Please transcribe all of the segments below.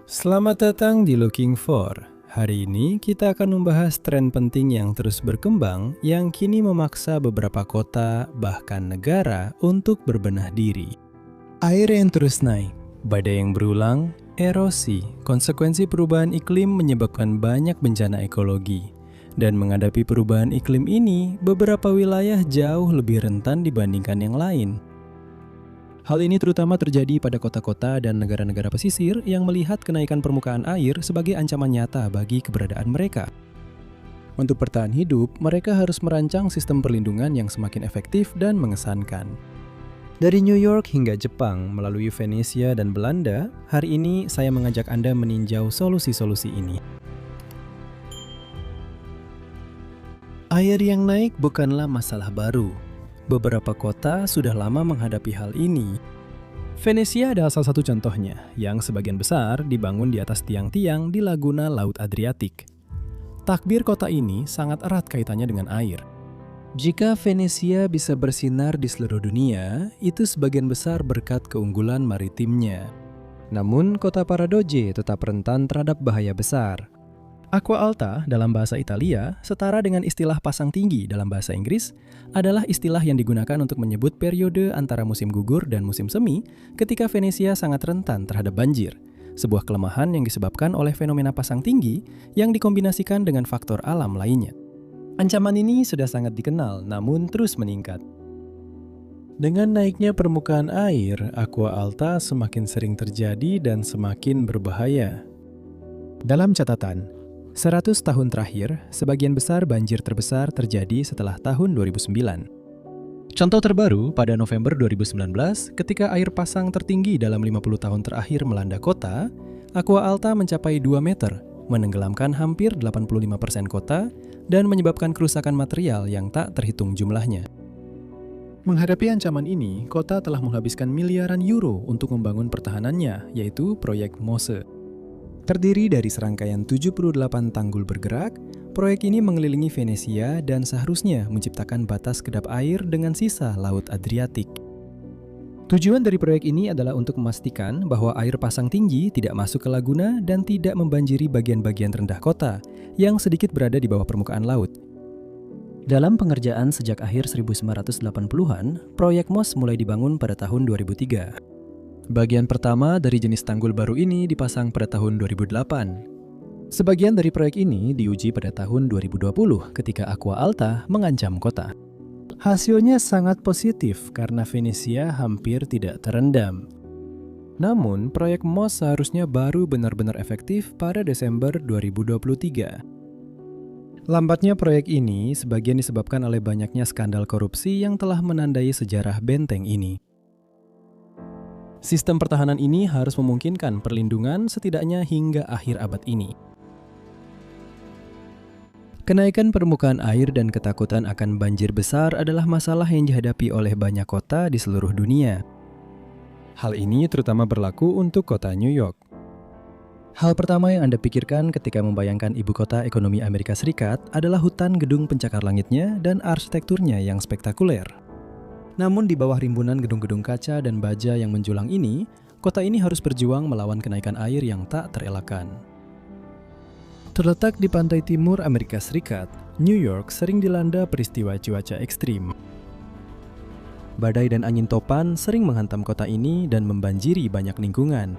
Selamat datang di Looking For. Hari ini kita akan membahas tren penting yang terus berkembang yang kini memaksa beberapa kota, bahkan negara, untuk berbenah diri. Air yang terus naik, badai yang berulang, erosi, konsekuensi perubahan iklim menyebabkan banyak bencana ekologi. Dan menghadapi perubahan iklim ini, beberapa wilayah jauh lebih rentan dibandingkan yang lain. Hal ini terutama terjadi pada kota-kota dan negara-negara pesisir yang melihat kenaikan permukaan air sebagai ancaman nyata bagi keberadaan mereka. Untuk bertahan hidup, mereka harus merancang sistem perlindungan yang semakin efektif dan mengesankan. Dari New York hingga Jepang, melalui Venesia dan Belanda, hari ini saya mengajak Anda meninjau solusi-solusi ini. Air yang naik bukanlah masalah baru. Beberapa kota sudah lama menghadapi hal ini. Venesia adalah salah satu contohnya, yang sebagian besar dibangun di atas tiang-tiang di Laguna Laut Adriatik. Takbir kota ini sangat erat kaitannya dengan air. Jika Venesia bisa bersinar di seluruh dunia, itu sebagian besar berkat keunggulan maritimnya. Namun, kota Paradoje tetap rentan terhadap bahaya besar. Acqua alta dalam bahasa Italia, setara dengan istilah pasang tinggi dalam bahasa Inggris, adalah istilah yang digunakan untuk menyebut periode antara musim gugur dan musim semi ketika Venesia sangat rentan terhadap banjir, sebuah kelemahan yang disebabkan oleh fenomena pasang tinggi yang dikombinasikan dengan faktor alam lainnya. Ancaman ini sudah sangat dikenal, namun terus meningkat. Dengan naiknya permukaan air, Acqua alta semakin sering terjadi dan semakin berbahaya. Dalam catatan, 100 tahun terakhir, sebagian besar banjir terbesar terjadi setelah tahun 2009. Contoh terbaru pada November 2019, ketika air pasang tertinggi dalam 50 tahun terakhir melanda kota, Acqua alta mencapai 2 meter, menenggelamkan hampir 85% kota, dan menyebabkan kerusakan material yang tak terhitung jumlahnya. Menghadapi ancaman ini, kota telah menghabiskan miliaran euro untuk membangun pertahanannya, yaitu proyek MOSE. Terdiri dari serangkaian 78 tanggul bergerak, proyek ini mengelilingi Venesia dan seharusnya menciptakan batas kedap air dengan sisa Laut Adriatik. Tujuan dari proyek ini adalah untuk memastikan bahwa air pasang tinggi tidak masuk ke laguna dan tidak membanjiri bagian-bagian rendah kota yang sedikit berada di bawah permukaan laut. Dalam pengerjaan sejak akhir 1980-an, proyek MOS mulai dibangun pada tahun 2003. Bagian pertama dari jenis tanggul baru ini dipasang pada tahun 2008. Sebagian dari proyek ini diuji pada tahun 2020 ketika Acqua alta mengancam kota. Hasilnya sangat positif karena Venesia hampir tidak terendam. Namun, proyek MOS seharusnya baru benar-benar efektif pada Desember 2023. Lambatnya proyek ini sebagian disebabkan oleh banyaknya skandal korupsi yang telah menandai sejarah benteng ini. Sistem pertahanan ini harus memungkinkan perlindungan setidaknya hingga akhir abad ini. Kenaikan permukaan air dan ketakutan akan banjir besar adalah masalah yang dihadapi oleh banyak kota di seluruh dunia. Hal ini terutama berlaku untuk kota New York. Hal pertama yang Anda pikirkan ketika membayangkan ibu kota ekonomi Amerika Serikat adalah hutan gedung pencakar langitnya dan arsitekturnya yang spektakuler. Namun di bawah rimbunan gedung-gedung kaca dan baja yang menjulang ini, kota ini harus berjuang melawan kenaikan air yang tak terelakkan. Terletak di pantai timur Amerika Serikat, New York sering dilanda peristiwa cuaca ekstrim. Badai dan angin topan sering menghantam kota ini dan membanjiri banyak lingkungan.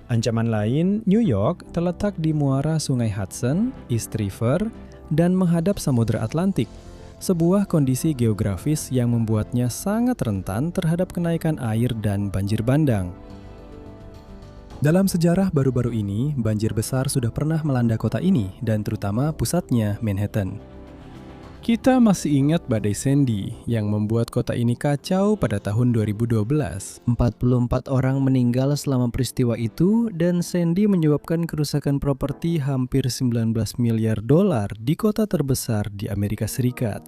Ancaman lain, New York terletak di muara Sungai Hudson, East River, dan menghadap Samudra Atlantik. Sebuah kondisi geografis yang membuatnya sangat rentan terhadap kenaikan air dan banjir bandang. Dalam sejarah baru-baru ini, banjir besar sudah pernah melanda kota ini dan terutama pusatnya Manhattan. Kita masih ingat badai Sandy yang membuat kota ini kacau pada tahun 2012. 44 orang meninggal selama peristiwa itu dan Sandy menyebabkan kerusakan properti hampir 19 miliar dolar di kota terbesar di Amerika Serikat.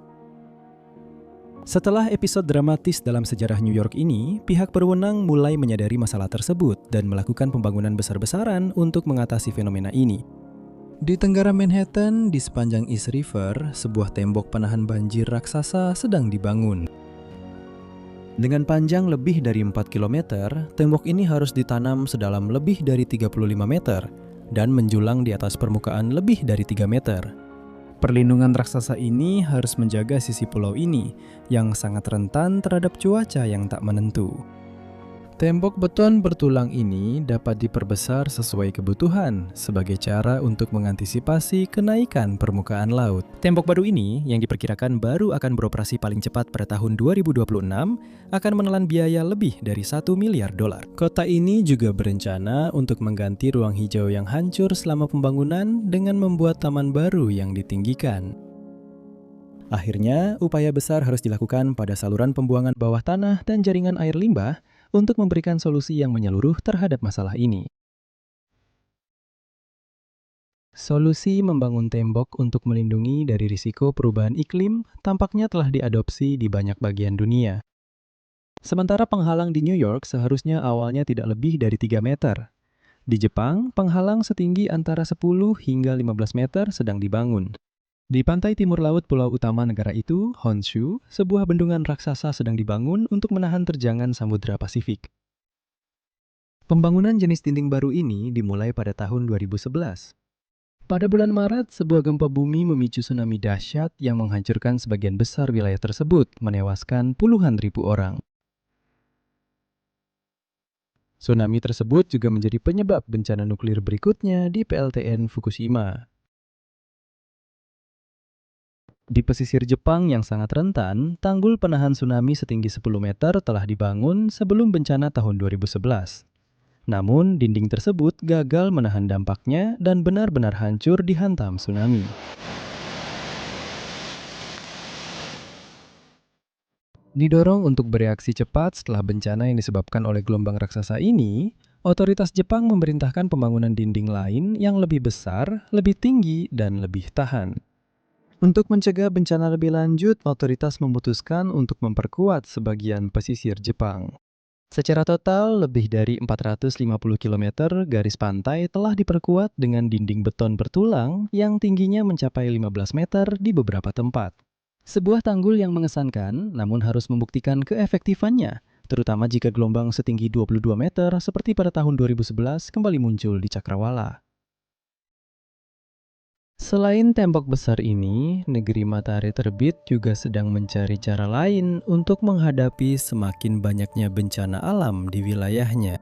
Setelah episode dramatis dalam sejarah New York ini, pihak berwenang mulai menyadari masalah tersebut dan melakukan pembangunan besar-besaran untuk mengatasi fenomena ini. Di tenggara Manhattan, di sepanjang East River, sebuah tembok penahan banjir raksasa sedang dibangun. Dengan panjang lebih dari 4 km, tembok ini harus ditanam sedalam lebih dari 35 meter dan menjulang di atas permukaan lebih dari 3 meter. Perlindungan raksasa ini harus menjaga sisi pulau ini yang sangat rentan terhadap cuaca yang tak menentu. Tembok beton bertulang ini dapat diperbesar sesuai kebutuhan sebagai cara untuk mengantisipasi kenaikan permukaan laut. Tembok baru ini yang diperkirakan baru akan beroperasi paling cepat pada tahun 2026 akan menelan biaya lebih dari $1 miliar. Kota ini juga berencana untuk mengganti ruang hijau yang hancur selama pembangunan dengan membuat taman baru yang ditinggikan. Akhirnya, upaya besar harus dilakukan pada saluran pembuangan bawah tanah dan jaringan air limbah untuk memberikan solusi yang menyeluruh terhadap masalah ini. Solusi membangun tembok untuk melindungi dari risiko perubahan iklim tampaknya telah diadopsi di banyak bagian dunia. Sementara penghalang di New York seharusnya awalnya tidak lebih dari 3 meter. Di Jepang, penghalang setinggi antara 10 hingga 15 meter sedang dibangun. Di pantai timur laut pulau utama negara itu, Honshu, sebuah bendungan raksasa sedang dibangun untuk menahan terjangan Samudra Pasifik. Pembangunan jenis dinding baru ini dimulai pada tahun 2011. Pada bulan Maret, sebuah gempa bumi memicu tsunami dahsyat yang menghancurkan sebagian besar wilayah tersebut, menewaskan puluhan ribu orang. Tsunami tersebut juga menjadi penyebab bencana nuklir berikutnya di PLTN Fukushima. Di pesisir Jepang yang sangat rentan, tanggul penahan tsunami setinggi 10 meter telah dibangun sebelum bencana tahun 2011. Namun, dinding tersebut gagal menahan dampaknya dan benar-benar hancur dihantam tsunami. Didorong untuk bereaksi cepat setelah bencana yang disebabkan oleh gelombang raksasa ini, otoritas Jepang memerintahkan pembangunan dinding lain yang lebih besar, lebih tinggi, dan lebih tahan. Untuk mencegah bencana lebih lanjut, otoritas memutuskan untuk memperkuat sebagian pesisir Jepang. Secara total, lebih dari 450 km garis pantai telah diperkuat dengan dinding beton bertulang yang tingginya mencapai 15 meter di beberapa tempat. Sebuah tanggul yang mengesankan, namun harus membuktikan keefektifannya, terutama jika gelombang setinggi 22 meter seperti pada tahun 2011 kembali muncul di Cakrawala. Selain tembok besar ini, negeri matahari terbit juga sedang mencari cara lain untuk menghadapi semakin banyaknya bencana alam di wilayahnya.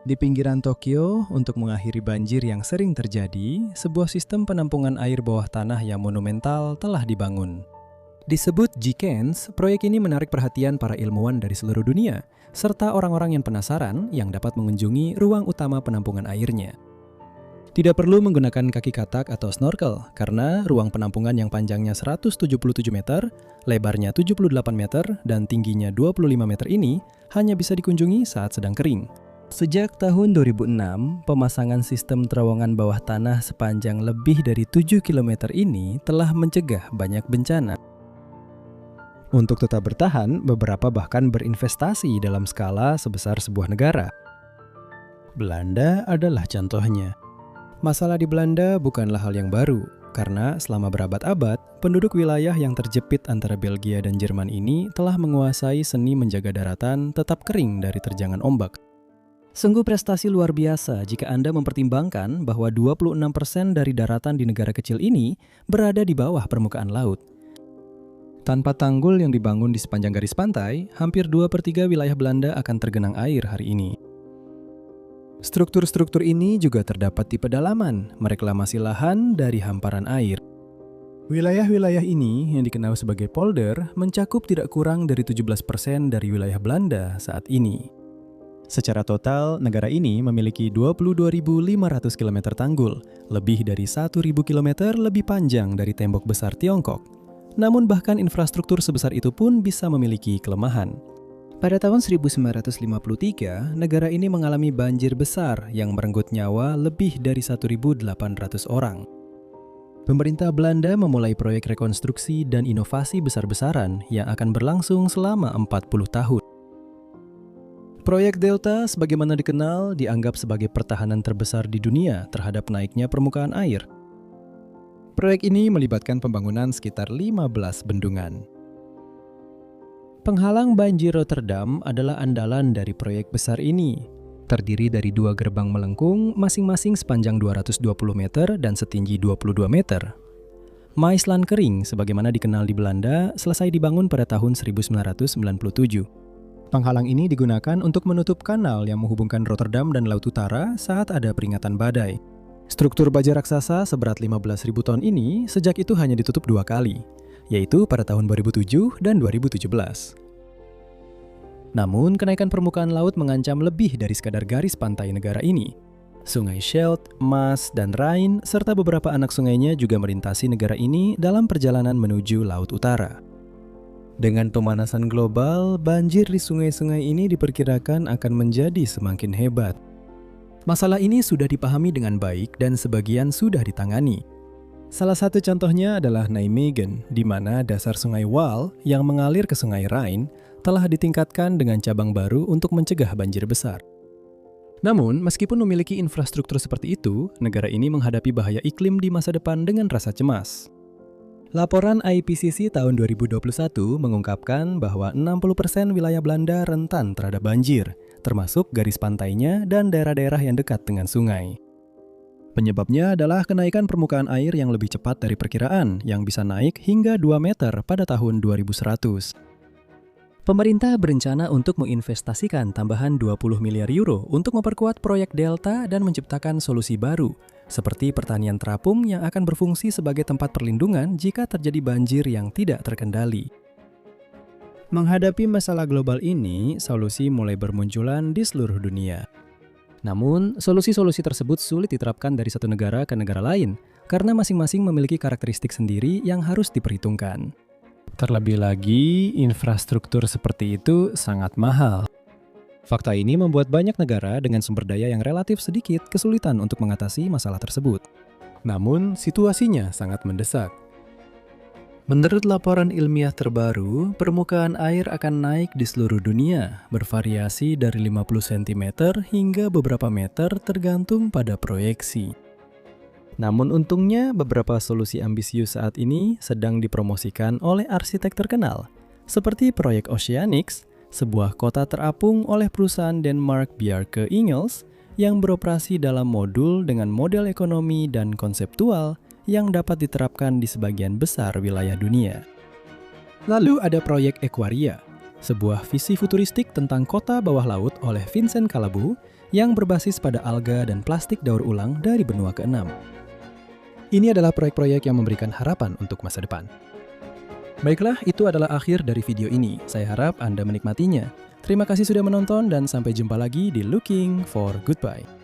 Di pinggiran Tokyo, untuk mengakhiri banjir yang sering terjadi, sebuah sistem penampungan air bawah tanah yang monumental telah dibangun. Disebut G-Kens, proyek ini menarik perhatian para ilmuwan dari seluruh dunia, serta orang-orang yang penasaran yang dapat mengunjungi ruang utama penampungan airnya. Tidak perlu menggunakan kaki katak atau snorkel, karena ruang penampungan yang panjangnya 177 meter, lebarnya 78 meter, dan tingginya 25 meter ini hanya bisa dikunjungi saat sedang kering. Sejak tahun 2006, pemasangan sistem terowongan bawah tanah sepanjang lebih dari 7 km ini telah mencegah banyak bencana. Untuk tetap bertahan, beberapa bahkan berinvestasi dalam skala sebesar sebuah negara. Belanda adalah contohnya. Masalah di Belanda bukanlah hal yang baru, karena selama berabad-abad, penduduk wilayah yang terjepit antara Belgia dan Jerman ini telah menguasai seni menjaga daratan tetap kering dari terjangan ombak. Sungguh prestasi luar biasa jika Anda mempertimbangkan bahwa 26% dari daratan di negara kecil ini berada di bawah permukaan laut. Tanpa tanggul yang dibangun di sepanjang garis pantai, hampir 2/3 wilayah Belanda akan tergenang air hari ini. Struktur-struktur ini juga terdapat di pedalaman, mereklamasi lahan dari hamparan air. Wilayah-wilayah ini yang dikenal sebagai polder mencakup tidak kurang dari 17% dari wilayah Belanda saat ini. Secara total, negara ini memiliki 22.500 km tanggul, lebih dari 1.000 km lebih panjang dari tembok besar Tiongkok. Namun bahkan infrastruktur sebesar itu pun bisa memiliki kelemahan. Pada tahun 1953, negara ini mengalami banjir besar yang merenggut nyawa lebih dari 1.800 orang. Pemerintah Belanda memulai proyek rekonstruksi dan inovasi besar-besaran yang akan berlangsung selama 40 tahun. Proyek Delta, sebagaimana dikenal, dianggap sebagai pertahanan terbesar di dunia terhadap naiknya permukaan air. Proyek ini melibatkan pembangunan sekitar 15 bendungan. Penghalang banjir Rotterdam adalah andalan dari proyek besar ini. Terdiri dari 2 gerbang melengkung, masing-masing sepanjang 220 meter dan setinggi 22 meter. Maisland Kering, sebagaimana dikenal di Belanda, selesai dibangun pada tahun 1997. Penghalang ini digunakan untuk menutup kanal yang menghubungkan Rotterdam dan Laut Utara saat ada peringatan badai. Struktur baja raksasa seberat 15.000 ton ini sejak itu hanya ditutup 2 kali, yaitu pada tahun 2007 dan 2017. Namun, kenaikan permukaan laut mengancam lebih dari sekadar garis pantai negara ini. Sungai Scheldt, Maas, dan Rhine, serta beberapa anak sungainya juga melintasi negara ini dalam perjalanan menuju Laut Utara. Dengan pemanasan global, banjir di sungai-sungai ini diperkirakan akan menjadi semakin hebat. Masalah ini sudah dipahami dengan baik dan sebagian sudah ditangani. Salah satu contohnya adalah Nijmegen, di mana dasar sungai Waal yang mengalir ke sungai Rhine telah ditingkatkan dengan cabang baru untuk mencegah banjir besar. Namun, meskipun memiliki infrastruktur seperti itu, negara ini menghadapi bahaya iklim di masa depan dengan rasa cemas. Laporan IPCC tahun 2021 mengungkapkan bahwa 60% wilayah Belanda rentan terhadap banjir, termasuk garis pantainya dan daerah-daerah yang dekat dengan sungai. Penyebabnya adalah kenaikan permukaan air yang lebih cepat dari perkiraan, yang bisa naik hingga 2 meter pada tahun 2100. Pemerintah berencana untuk menginvestasikan tambahan 20 miliar euro untuk memperkuat proyek Delta dan menciptakan solusi baru, seperti pertanian terapung yang akan berfungsi sebagai tempat perlindungan jika terjadi banjir yang tidak terkendali. Menghadapi masalah global ini, solusi mulai bermunculan di seluruh dunia. Namun, solusi-solusi tersebut sulit diterapkan dari satu negara ke negara lain, karena masing-masing memiliki karakteristik sendiri yang harus diperhitungkan. Terlebih lagi, infrastruktur seperti itu sangat mahal. Fakta ini membuat banyak negara dengan sumber daya yang relatif sedikit kesulitan untuk mengatasi masalah tersebut. Namun, situasinya sangat mendesak. Menurut laporan ilmiah terbaru, permukaan air akan naik di seluruh dunia, bervariasi dari 50 cm hingga beberapa meter tergantung pada proyeksi. Namun untungnya, beberapa solusi ambisius saat ini sedang dipromosikan oleh arsitek terkenal, seperti proyek Oceanics, sebuah kota terapung oleh perusahaan Denmark Bjarke Ingels yang beroperasi dalam modul dengan model ekonomi dan konseptual yang dapat diterapkan di sebagian besar wilayah dunia. Lalu ada proyek Aquaria, sebuah visi futuristik tentang kota bawah laut oleh Vincent Calabu yang berbasis pada alga dan plastik daur ulang dari benua ke-6. Ini adalah proyek-proyek yang memberikan harapan untuk masa depan. Baiklah, itu adalah akhir dari video ini. Saya harap Anda menikmatinya. Terima kasih sudah menonton dan sampai jumpa lagi di Looking for Goodbye.